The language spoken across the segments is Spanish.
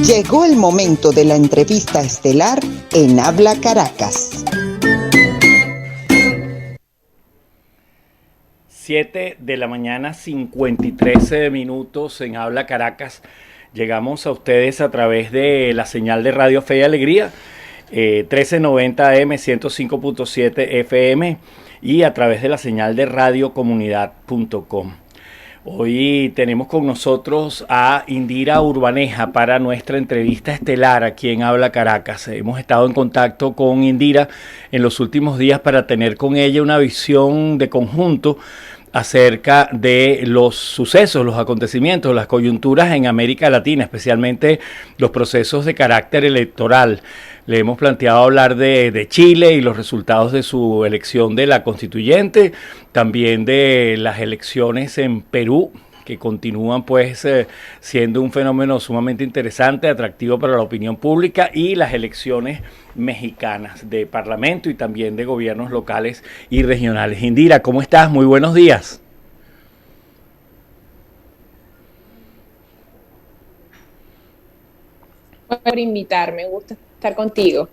Llegó el momento de la entrevista estelar en Habla Caracas. 7 de la mañana, 53 minutos en Habla Caracas. Llegamos a ustedes a través de la señal de Radio Fe y Alegría, 1390 AM, 105.7 FM y a través de la señal de radiocomunidad.com. Hoy tenemos con nosotros a Indira Urbaneja para nuestra entrevista estelar aquí en Habla Caracas. Hemos estado en contacto con Indira en los últimos días para tener con ella una visión de conjunto acerca de los sucesos, los acontecimientos, las coyunturas en América Latina, especialmente los procesos de carácter electoral. Le hemos planteado hablar de Chile y los resultados de su elección de la constituyente, también de las elecciones en Perú, que continúan pues siendo un fenómeno sumamente interesante, atractivo para la opinión pública, y las elecciones mexicanas de parlamento y también de gobiernos locales y regionales. Indira, ¿cómo estás? Muy buenos días. Por invitarme, me gusta estar contigo.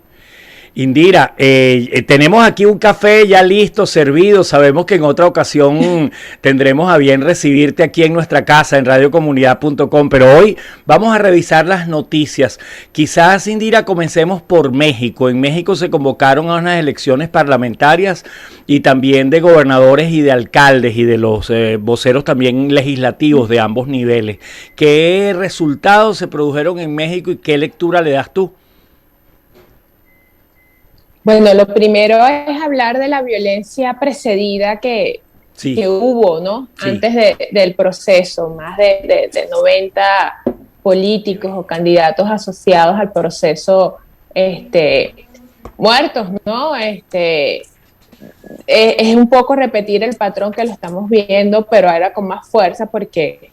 Indira, tenemos aquí un café ya listo, servido. Sabemos que en otra ocasión tendremos a bien recibirte aquí en nuestra casa, en radiocomunidad.com, pero hoy vamos a revisar las noticias. Quizás, Indira, comencemos por México. En México se convocaron a unas elecciones parlamentarias y también de gobernadores y de alcaldes y de los voceros también legislativos de ambos niveles. ¿Qué resultados se produjeron en México y qué lectura le das tú? Bueno, lo primero es hablar de la violencia precedida que hubo, ¿no? Sí. Antes del proceso, más de 90 políticos o candidatos asociados al proceso muertos, ¿no? Es un poco repetir el patrón que lo estamos viendo, pero ahora con más fuerza, porque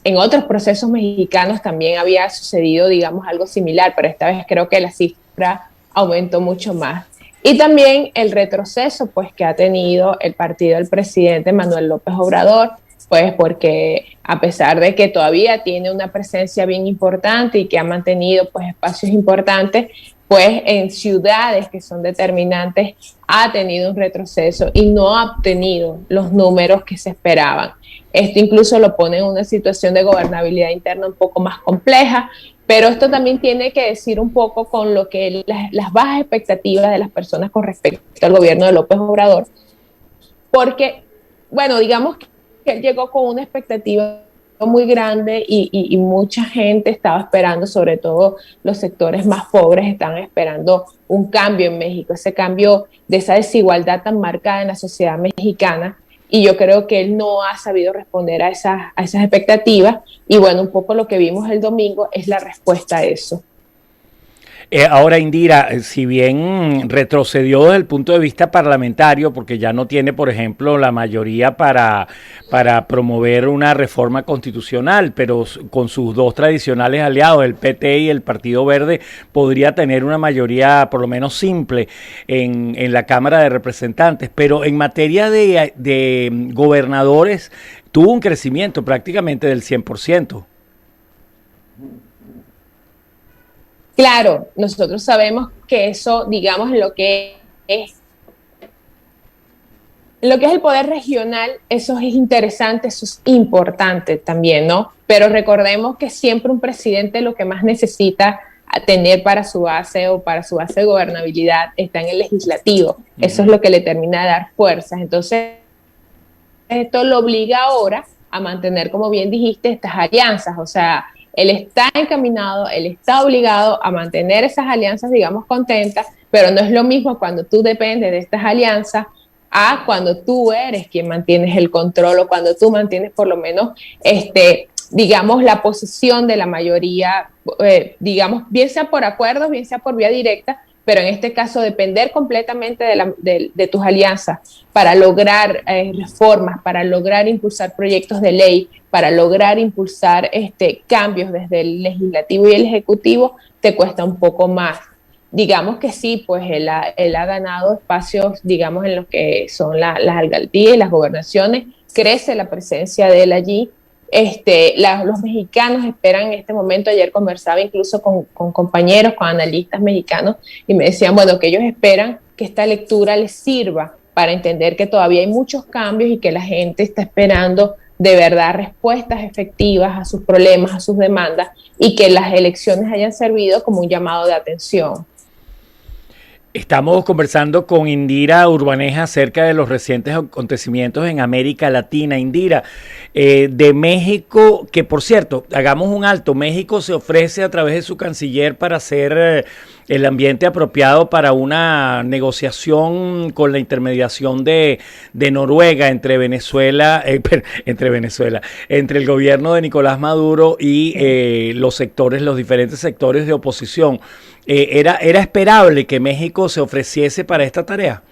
en otros procesos mexicanos también había sucedido, digamos, algo similar, pero esta vez creo que la cifra aumentó mucho más. Y también el retroceso pues que ha tenido el partido del presidente Manuel López Obrador, pues porque a pesar de que todavía tiene una presencia bien importante y que ha mantenido pues espacios importantes, pues en ciudades que son determinantes ha tenido un retroceso y no ha obtenido los números que se esperaban. Esto incluso lo pone en una situación de gobernabilidad interna un poco más compleja, pero esto también tiene que decir un poco con lo que las bajas expectativas de las personas con respecto al gobierno de López Obrador, porque, bueno, digamos que él llegó con una expectativa muy grande y mucha gente estaba esperando, sobre todo los sectores más pobres estaban esperando un cambio en México, ese cambio de esa desigualdad tan marcada en la sociedad mexicana. Y yo creo que él no ha sabido responder a esas expectativas. Y bueno, un poco lo que vimos el domingo es la respuesta a eso. Ahora, Indira, si bien retrocedió desde el punto de vista parlamentario, porque ya no tiene, por ejemplo, la mayoría para promover una reforma constitucional, pero con sus dos tradicionales aliados, el PT y el Partido Verde, podría tener una mayoría por lo menos simple en la Cámara de Representantes. Pero en materia de gobernadores, tuvo un crecimiento prácticamente del 100%. Claro, nosotros sabemos que eso, digamos, en lo que es el poder regional, eso es interesante, eso es importante también, ¿no? Pero recordemos que siempre un presidente lo que más necesita tener para su base o para su base de gobernabilidad está en el legislativo. Eso es lo que le termina de dar fuerzas. Entonces, esto lo obliga ahora a mantener, como bien dijiste, estas alianzas, o sea, él está encaminado, él está obligado a mantener esas alianzas, digamos, contentas, pero no es lo mismo cuando tú dependes de estas alianzas a cuando tú eres quien mantienes el control o cuando tú mantienes por lo menos, digamos, la posición de la mayoría, digamos, bien sea por acuerdos, bien sea por vía directa, pero en este caso depender completamente de tus alianzas para lograr reformas, para lograr impulsar proyectos de ley, para lograr impulsar cambios desde el legislativo y el ejecutivo, te cuesta un poco más. Digamos que sí, pues él ha ganado espacios, digamos, en los que son las alcaldías y las gobernaciones, crece la presencia de él allí, Los mexicanos esperan en este momento. Ayer conversaba incluso con compañeros, con analistas mexicanos, y me decían, bueno, que ellos esperan que esta lectura les sirva para entender que todavía hay muchos cambios y que la gente está esperando de verdad respuestas efectivas a sus problemas, a sus demandas, y que las elecciones hayan servido como un llamado de atención. Estamos conversando con Indira Urbaneja acerca de los recientes acontecimientos en América Latina. Indira, de México, que por cierto, hagamos un alto, México se ofrece a través de su canciller para hacer el ambiente apropiado para una negociación con la intermediación de Noruega entre Venezuela, entre el gobierno de Nicolás Maduro y los diferentes sectores de oposición. ¿Era esperable que México se ofreciese para esta tarea?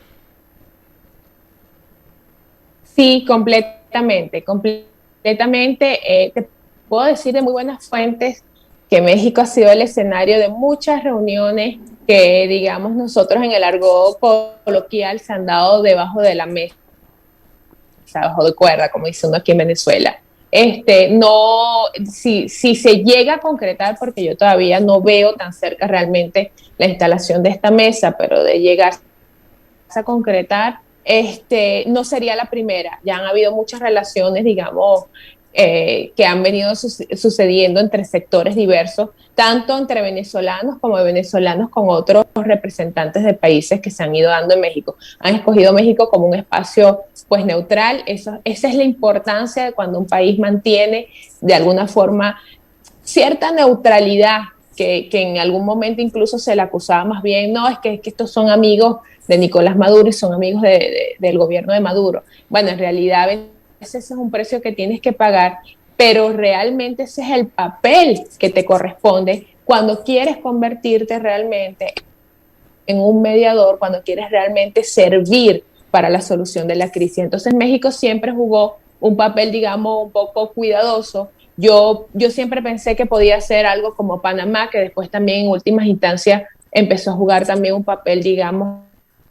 Sí, completamente. Te puedo decir de muy buenas fuentes que México ha sido el escenario de muchas reuniones que, digamos, nosotros en el argot coloquial se han dado debajo de la mesa, debajo de cuerda, como dice uno aquí en Venezuela. No, si se llega a concretar, porque yo todavía no veo tan cerca realmente la instalación de esta mesa, pero de llegar a concretar, no sería la primera. Ya han habido muchas relaciones, digamos, que han venido sucediendo entre sectores diversos, tanto entre venezolanos como de venezolanos con otros representantes de países que se han ido dando en México. Han escogido México como un espacio pues neutral. Esa es la importancia de cuando un país mantiene de alguna forma cierta neutralidad, que en algún momento incluso se le acusaba más bien, no, es que estos son amigos de Nicolás Maduro y son amigos del gobierno de Maduro. Bueno, en realidad ese es un precio que tienes que pagar, pero realmente ese es el papel que te corresponde cuando quieres convertirte realmente en un mediador, cuando quieres realmente servir para la solución de la crisis. Entonces México siempre jugó un papel, digamos, un poco cuidadoso. Yo siempre pensé que podía ser algo como Panamá, que después también en últimas instancias empezó a jugar también un papel, digamos,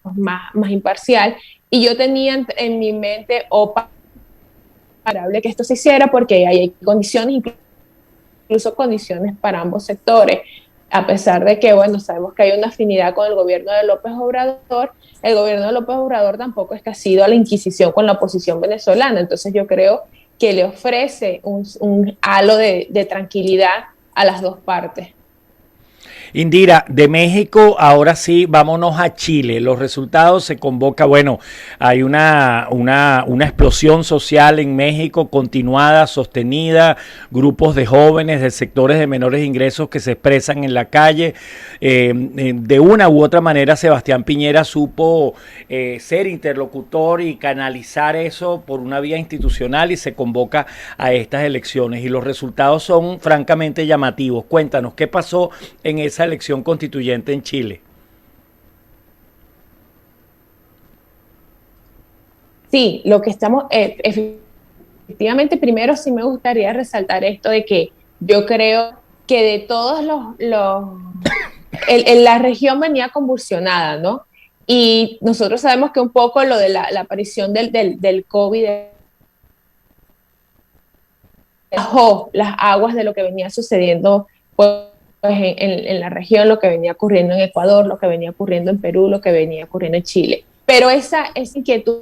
más imparcial. Y yo tenía en mi mente, que esto se hiciera porque hay condiciones, incluso condiciones para ambos sectores, a pesar de que, bueno, sabemos que hay una afinidad con el gobierno de López Obrador. El gobierno de López Obrador tampoco es que ha sido a la inquisición con la oposición venezolana. Entonces yo creo que le ofrece un halo de tranquilidad a las dos partes. Indira, de México, ahora sí, vámonos a Chile. Los resultados se convoca, bueno, hay una explosión social en México continuada, sostenida, grupos de jóvenes de sectores de menores ingresos que se expresan en la calle. De una u otra manera, Sebastián Piñera supo ser interlocutor y canalizar eso por una vía institucional y se convoca a estas elecciones. Y los resultados son francamente llamativos. Cuéntanos, ¿qué pasó en esa elección constituyente en Chile? Sí, lo que estamos, efectivamente, primero sí me gustaría resaltar esto de que yo creo que de todos la región venía convulsionada, ¿no? Y nosotros sabemos que un poco lo de la aparición del COVID bajó las aguas de lo que venía sucediendo, pues, en la región, lo que venía ocurriendo en Ecuador, lo que venía ocurriendo en Perú, lo que venía ocurriendo en Chile. Pero esa inquietud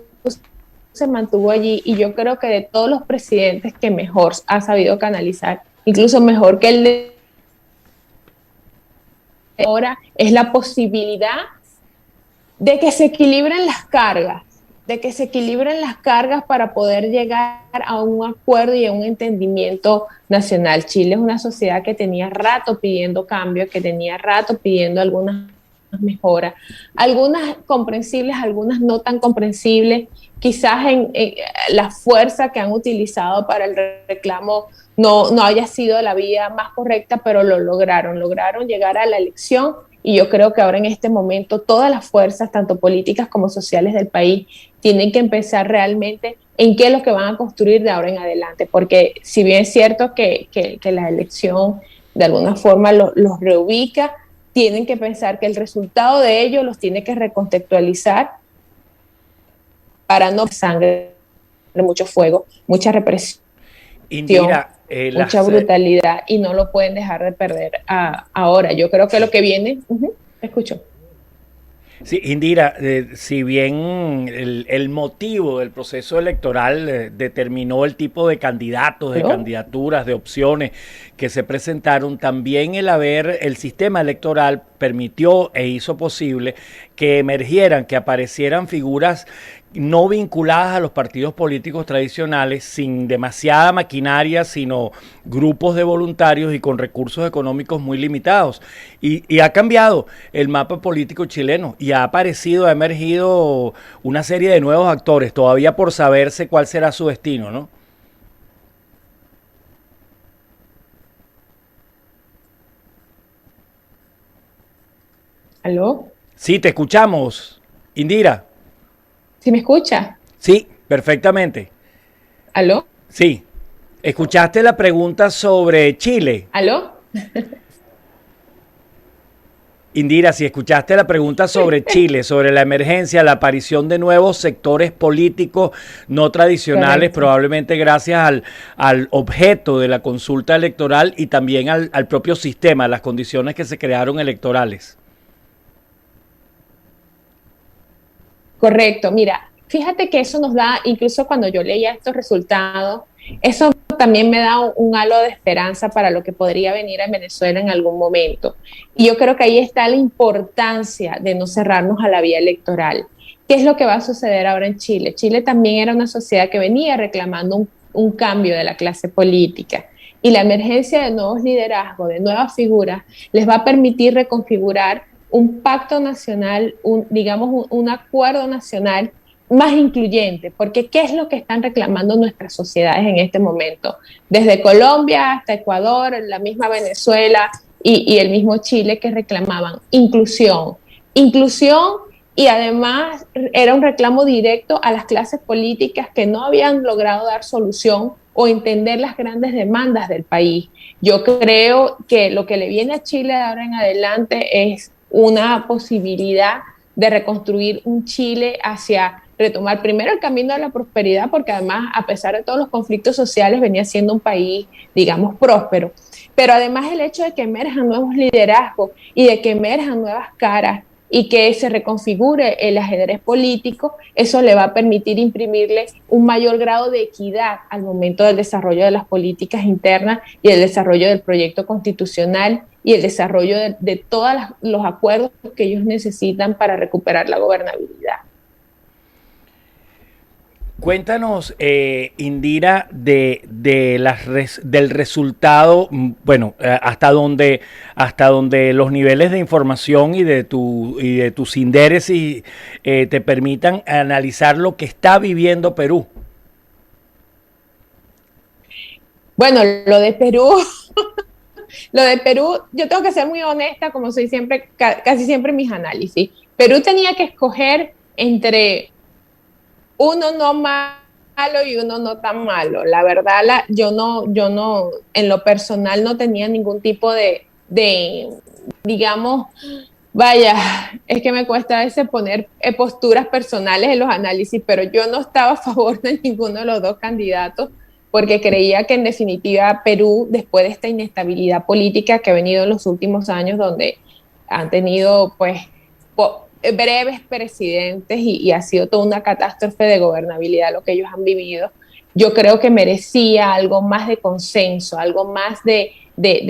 se mantuvo allí, y yo creo que de todos los presidentes que mejor ha sabido canalizar, incluso mejor que el de ahora, es la posibilidad de que se equilibren las cargas, para poder llegar a un acuerdo y a un entendimiento nacional. Chile es una sociedad que tenía rato pidiendo cambios, que tenía rato pidiendo algunas mejoras, algunas comprensibles, algunas no tan comprensibles. Quizás en la fuerza que han utilizado para el reclamo no haya sido la vía más correcta, pero lo lograron llegar a la elección. Y yo creo que ahora en este momento todas las fuerzas, tanto políticas como sociales del país, tienen que empezar realmente en qué es lo que van a construir de ahora en adelante. Porque si bien es cierto que la elección de alguna forma los reubica, tienen que pensar que el resultado de ello los tiene que recontextualizar para no sangre, mucho fuego, mucha represión. Indira, mucha brutalidad y no lo pueden dejar de perder ahora. Yo creo que lo que viene, escucho. Sí, Indira, si bien el motivo del proceso electoral determinó el tipo de candidatos, de candidaturas, de opciones que se presentaron, también el sistema electoral permitió e hizo posible que emergieran, que aparecieran figuras no vinculadas a los partidos políticos tradicionales, sin demasiada maquinaria, sino grupos de voluntarios y con recursos económicos muy limitados. Y ha cambiado el mapa político chileno y ha emergido una serie de nuevos actores, todavía por saberse cuál será su destino, ¿no? ¿Aló? Sí, te escuchamos, Indira. ¿Sí me escucha? Sí, perfectamente. ¿Aló? Sí. ¿Escuchaste la pregunta sobre Chile? ¿Aló? Indira, si escuchaste la pregunta sobre Chile, sobre la emergencia, la aparición de nuevos sectores políticos no tradicionales, correcto, probablemente gracias al objeto de la consulta electoral y también al propio sistema, las condiciones que se crearon electorales. Correcto, mira, fíjate que eso nos da, incluso cuando yo leía estos resultados, eso también me da un halo de esperanza para lo que podría venir en Venezuela en algún momento. Y yo creo que ahí está la importancia de no cerrarnos a la vía electoral. ¿Qué es lo que va a suceder ahora en Chile? Chile también era una sociedad que venía reclamando un cambio de la clase política. Y la emergencia de nuevos liderazgos, de nuevas figuras, les va a permitir reconfigurar un pacto nacional, un acuerdo nacional más incluyente, porque ¿qué es lo que están reclamando nuestras sociedades en este momento? Desde Colombia hasta Ecuador, la misma Venezuela y el mismo Chile, que reclamaban inclusión. Inclusión, y además era un reclamo directo a las clases políticas que no habían logrado dar solución o entender las grandes demandas del país. Yo creo que lo que le viene a Chile de ahora en adelante es una posibilidad de reconstruir un Chile hacia retomar primero el camino de la prosperidad, porque además, a pesar de todos los conflictos sociales, venía siendo un país, digamos, próspero. Pero además el hecho de que emerjan nuevos liderazgos y de que emerjan nuevas caras y que se reconfigure el ajedrez político, eso le va a permitir imprimirle un mayor grado de equidad al momento del desarrollo de las políticas internas y el desarrollo del proyecto constitucional y el desarrollo de todos los acuerdos que ellos necesitan para recuperar la gobernabilidad. Cuéntanos, Indira, del resultado, bueno, hasta donde los niveles de información y de tus indéresis te permitan analizar lo que está viviendo Perú. Bueno, lo de Perú, yo tengo que ser muy honesta, como soy siempre, casi siempre en mis análisis. Perú tenía que escoger entre uno no malo y uno no tan malo. La verdad, yo no, en lo personal no tenía ningún tipo de digamos, vaya, es que me cuesta a veces poner posturas personales en los análisis, pero yo no estaba a favor de ninguno de los dos candidatos, porque creía que en definitiva Perú, después de esta inestabilidad política que ha venido en los últimos años, donde han tenido pues breves presidentes y ha sido toda una catástrofe de gobernabilidad lo que ellos han vivido, yo creo que merecía algo más de consenso, algo más de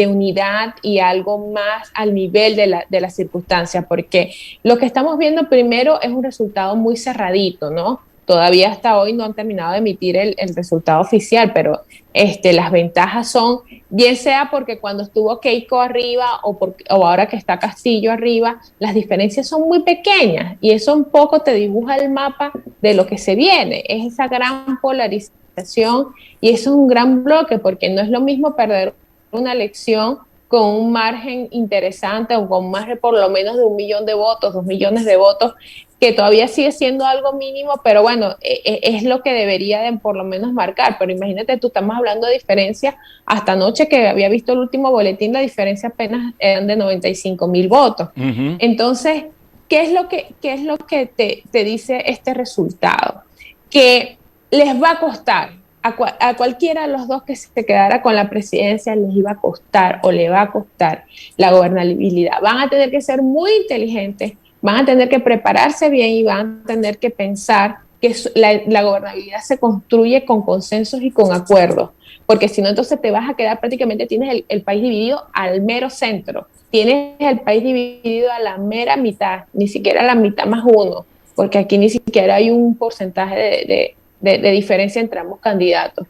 unidad y algo más al nivel de la circunstancia, porque lo que estamos viendo primero es un resultado muy cerradito, ¿no? Todavía hasta hoy no han terminado de emitir el resultado oficial, pero las ventajas son, bien sea porque cuando estuvo Keiko arriba o ahora que está Castillo arriba, las diferencias son muy pequeñas y eso un poco te dibuja el mapa de lo que se viene. Es esa gran polarización y eso es un gran bloque, porque no es lo mismo perder una elección con un margen interesante o con más de por lo menos de 1 millón de votos, 2 millones de votos, que todavía sigue siendo algo mínimo, pero bueno, es lo que debería de por lo menos marcar. Pero imagínate, tú estamos hablando de diferencia, hasta anoche que había visto el último boletín, la diferencia apenas eran de 95,000 votos. Uh-huh. Entonces, ¿qué es lo que te dice este resultado? Que les va a costar, a cualquiera de los dos que se quedara con la presidencia les iba a costar o le va a costar la gobernabilidad. Van a tener que ser muy inteligentes, van a tener que prepararse bien y van a tener que pensar que la gobernabilidad se construye con consensos y con acuerdos, porque si no, entonces te vas a quedar prácticamente, tienes el país dividido al mero centro, tienes el país dividido a la mera mitad, ni siquiera la mitad más uno, porque aquí ni siquiera hay un porcentaje de diferencia entre ambos candidatos.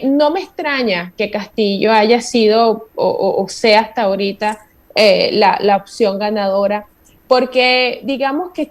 No me extraña que Castillo haya sido o sea hasta ahorita la opción ganadora, porque digamos que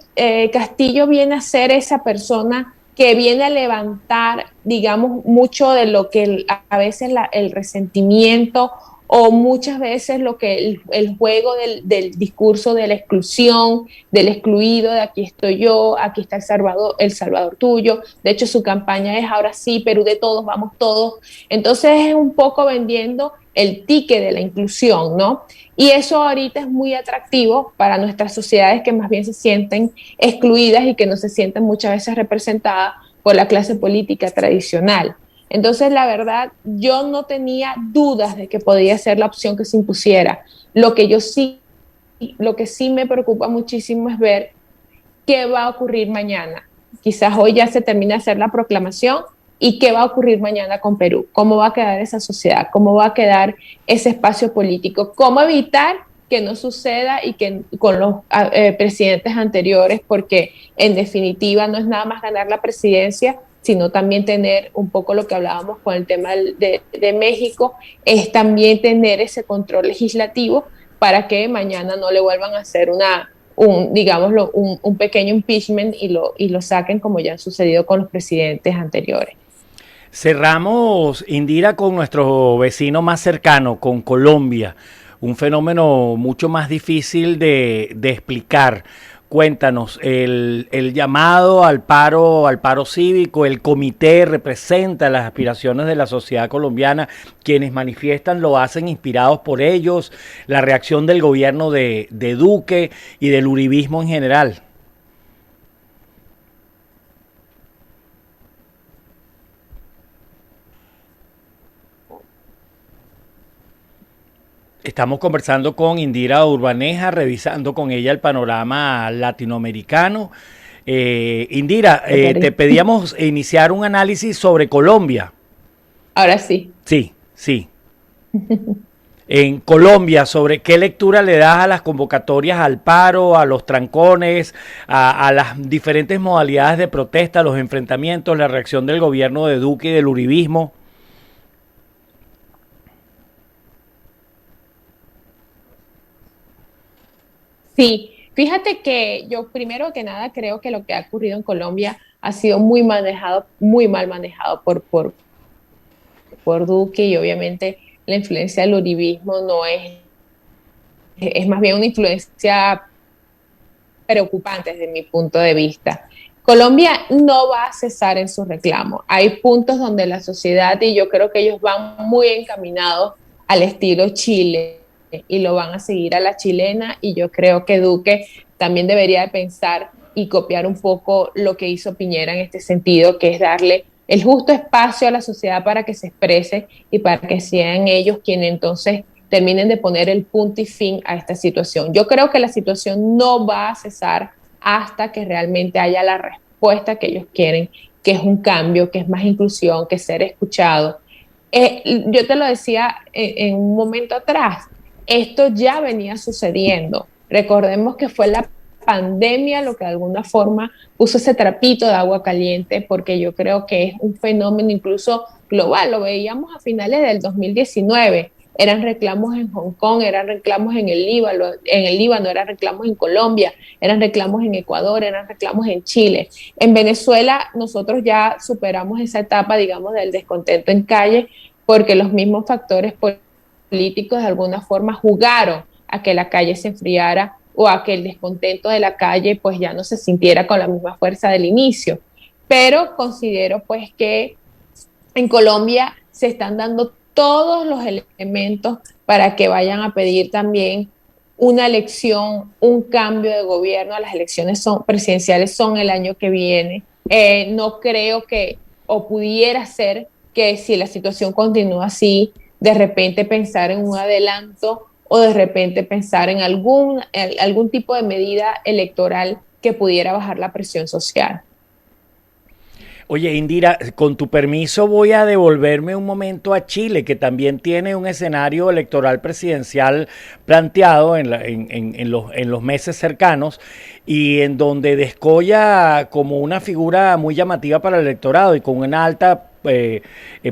Castillo viene a ser esa persona que viene a levantar, digamos, mucho de lo que a veces el resentimiento o muchas veces lo que el juego del discurso de la exclusión, del excluido, de aquí estoy yo, aquí está el Salvador tuyo. De hecho, su campaña es ahora sí, Perú de todos, vamos todos. Entonces es un poco vendiendo el ticket de la inclusión, ¿no? Y eso ahorita es muy atractivo para nuestras sociedades que más bien se sienten excluidas y que no se sienten muchas veces representadas por la clase política tradicional. Entonces, la verdad, yo no tenía dudas de que podía ser la opción que se impusiera. Lo que sí me preocupa muchísimo es ver qué va a ocurrir mañana. Quizás hoy ya se termina de hacer la proclamación y qué va a ocurrir mañana con Perú. ¿Cómo va a quedar esa sociedad? ¿Cómo va a quedar ese espacio político? ¿Cómo evitar que no suceda y que con los presidentes anteriores? Porque en definitiva no es nada más ganar la presidencia, sino también tener un poco lo que hablábamos con el tema de México, es también tener ese control legislativo para que mañana no le vuelvan a hacer digámoslo, un pequeño impeachment y lo saquen como ya han sucedido con los presidentes anteriores. Cerramos, Indira, con nuestro vecino más cercano, con Colombia, un fenómeno mucho más difícil de explicar. Cuéntanos, el llamado al paro cívico, el comité representa las aspiraciones de la sociedad colombiana, quienes manifiestan lo hacen inspirados por ellos, la reacción del gobierno de Duque y del uribismo en general. Estamos conversando con Indira Urbaneja, revisando con ella el panorama latinoamericano. Indira, te pedíamos iniciar un análisis sobre Colombia. Ahora sí. Sí, sí. En Colombia, ¿sobre qué lectura le das a las convocatorias al paro, a los trancones, a las diferentes modalidades de protesta, los enfrentamientos, la reacción del gobierno de Duque y del uribismo? Sí, fíjate que yo primero que nada creo que lo que ha ocurrido en Colombia ha sido muy mal manejado por Duque, y obviamente la influencia del uribismo no es más bien una influencia preocupante desde mi punto de vista. Colombia no va a cesar en sus reclamos. Hay puntos donde la sociedad, y yo creo que ellos van muy encaminados al estilo Chile, y lo van a seguir a la chilena, y yo creo que Duque también debería de pensar y copiar un poco lo que hizo Piñera en este sentido, que es darle el justo espacio a la sociedad para que se exprese y para que sean ellos quienes entonces terminen de poner el punto y fin a esta situación. Yo creo que la situación no va a cesar hasta que realmente haya la respuesta que ellos quieren, que es un cambio, que es más inclusión, que es ser escuchado. Yo te lo decía en un momento atrás, esto ya venía sucediendo. Recordemos que fue la pandemia lo que de alguna forma puso ese trapito de agua caliente, porque yo creo que es un fenómeno incluso global. Lo veíamos a finales del 2019. Eran reclamos en Hong Kong, eran reclamos en el Líbano, eran reclamos en Colombia, eran reclamos en Ecuador, eran reclamos en Chile. En Venezuela nosotros ya superamos esa etapa, digamos, del descontento en calle, porque los mismos factores políticos de alguna forma jugaron a que la calle se enfriara o a que el descontento de la calle pues ya no se sintiera con la misma fuerza del inicio. Pero considero pues que en Colombia se están dando todos los elementos para que vayan a pedir también una elección, un cambio de gobierno. Las elecciones presidenciales son el año que viene. No creo que, o pudiera ser que si la situación continúa así, de repente pensar en un adelanto o de repente pensar en algún tipo de medida electoral que pudiera bajar la presión social. Oye, Indira, con tu permiso voy a devolverme un momento a Chile, que también tiene un escenario electoral presidencial planteado en los meses cercanos y en donde descolla como una figura muy llamativa para el electorado y con una alta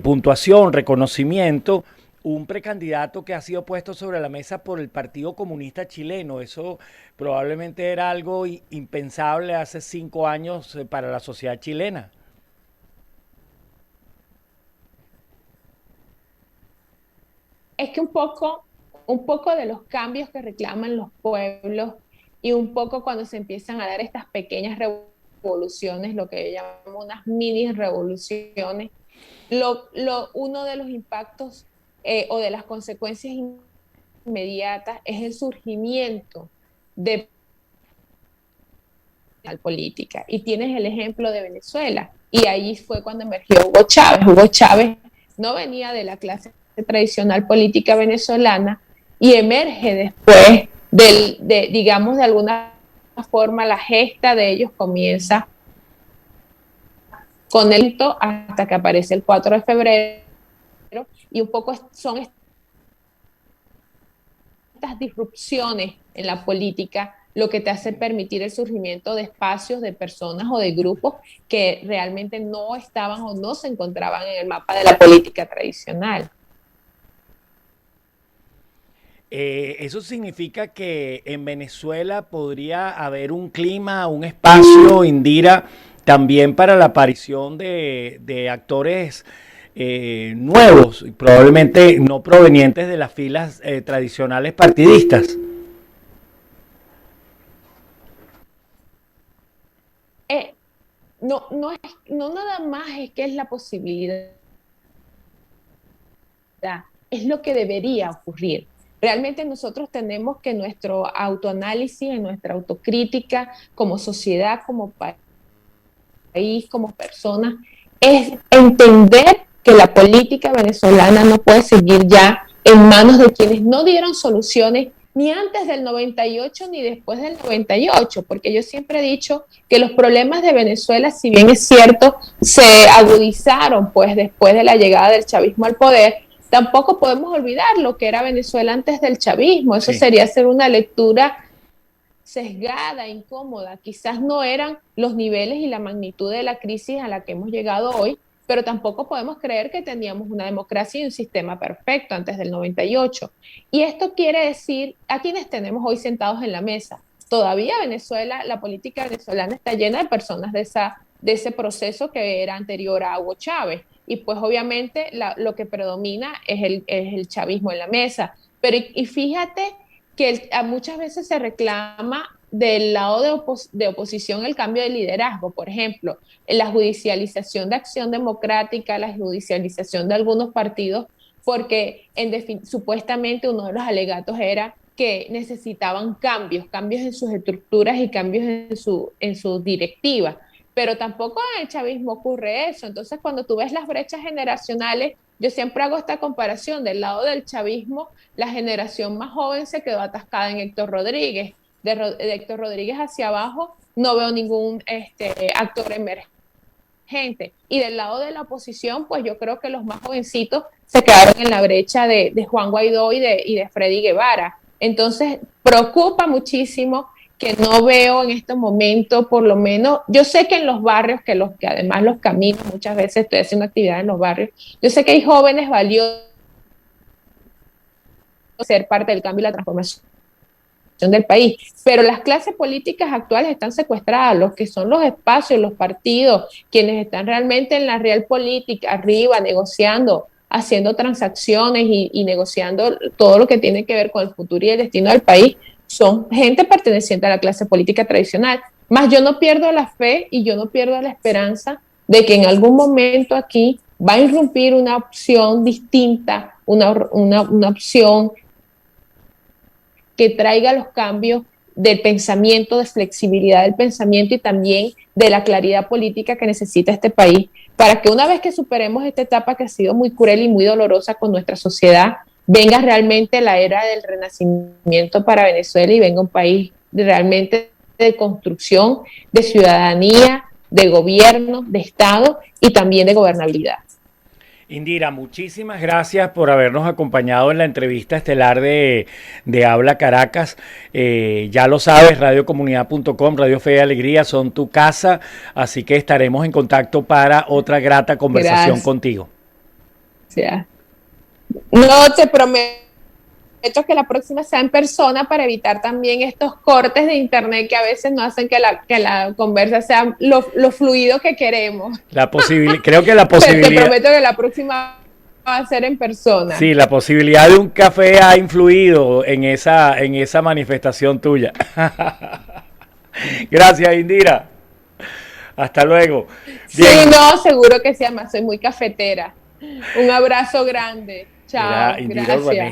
puntuación, reconocimiento, un precandidato que ha sido puesto sobre la mesa por el Partido Comunista Chileno. Eso probablemente era algo impensable hace 5 años para la sociedad chilena. Es que un poco de los cambios que reclaman los pueblos y un poco cuando se empiezan a dar estas pequeñas revoluciones, lo que yo llamo unas mini revoluciones, uno de los impactos o de las consecuencias inmediatas es el surgimiento de la política. Y tienes el ejemplo de Venezuela. Y ahí fue cuando emergió Hugo Chávez. Hugo Chávez no venía de la clase tradicional política venezolana y emerge después digamos, de alguna forma la gesta de ellos comienza con el hito hasta que aparece el 4 de febrero y un poco son estas disrupciones en la política lo que te hace permitir el surgimiento de espacios, de personas o de grupos que realmente no estaban o no se encontraban en el mapa de la política tradicional. Eso significa que en Venezuela podría haber un clima, un espacio, Indira, también para la aparición de actores nuevos, probablemente no provenientes de las filas tradicionales partidistas. No nada más es que es la posibilidad, es lo que debería ocurrir. Realmente nosotros tenemos que nuestro autoanálisis, en nuestra autocrítica como sociedad, como país, como persona, es entender que la política venezolana no puede seguir ya en manos de quienes no dieron soluciones ni antes del 98 ni después del 98, porque yo siempre he dicho que los problemas de Venezuela, si bien es cierto, se agudizaron pues después de la llegada del chavismo al poder, tampoco podemos olvidar lo que era Venezuela antes del chavismo. Eso sí sería hacer una lectura sesgada, incómoda. Quizás no eran los niveles y la magnitud de la crisis a la que hemos llegado hoy, pero tampoco podemos creer que teníamos una democracia y un sistema perfecto antes del 98. Y esto quiere decir, a quienes tenemos hoy sentados en la mesa, todavía Venezuela, la política venezolana está llena de personas de ese proceso que era anterior a Hugo Chávez. Y pues obviamente lo que predomina es el chavismo en la mesa. Pero y fíjate que muchas veces se reclama del lado de oposición el cambio de liderazgo, por ejemplo, la judicialización de Acción Democrática, la judicialización de algunos partidos, porque supuestamente uno de los alegatos era que necesitaban cambios en sus estructuras y cambios en sus directivas. Pero tampoco en el chavismo ocurre eso. Entonces, cuando tú ves las brechas generacionales, yo siempre hago esta comparación. Del lado del chavismo, la generación más joven se quedó atascada en Héctor Rodríguez. De Héctor Rodríguez hacia abajo no veo ningún actor emergente. Y del lado de la oposición, pues yo creo que los más jovencitos se quedaron en la brecha de Juan Guaidó y de Freddy Guevara. Entonces, preocupa muchísimo que no veo en este momento, por lo menos, yo sé que en los barrios, que además los caminos, muchas veces estoy haciendo actividad en los barrios, yo sé que hay jóvenes valiosos ser parte del cambio y la transformación del país, pero las clases políticas actuales están secuestradas, los que son los espacios, los partidos, quienes están realmente en la real política, arriba, negociando, haciendo transacciones y negociando todo lo que tiene que ver con el futuro y el destino del país, son gente perteneciente a la clase política tradicional. Más yo no pierdo la fe y yo no pierdo la esperanza de que en algún momento aquí va a irrumpir una opción distinta, una opción que traiga los cambios del pensamiento, de flexibilidad del pensamiento y también de la claridad política que necesita este país para que una vez que superemos esta etapa que ha sido muy cruel y muy dolorosa con nuestra sociedad, venga realmente la era del renacimiento para Venezuela y venga un país realmente de construcción, de ciudadanía, de gobierno, de Estado y también de gobernabilidad. Indira, muchísimas gracias por habernos acompañado en la entrevista estelar de Habla Caracas. Ya lo sabes, radiocomunidad.com, Radio Fe y Alegría son tu casa, así que estaremos en contacto para otra grata conversación contigo. Gracias. No, te prometo que la próxima sea en persona para evitar también estos cortes de internet que a veces no hacen que la conversa sea lo fluido que queremos. Creo que la posibilidad... Te prometo que la próxima va a ser en persona. Sí, la posibilidad de un café ha influido en esa manifestación tuya. Gracias, Indira. Hasta luego. Bien. Sí, no, seguro que sí, además soy muy cafetera. Un abrazo grande. Chao, gracias.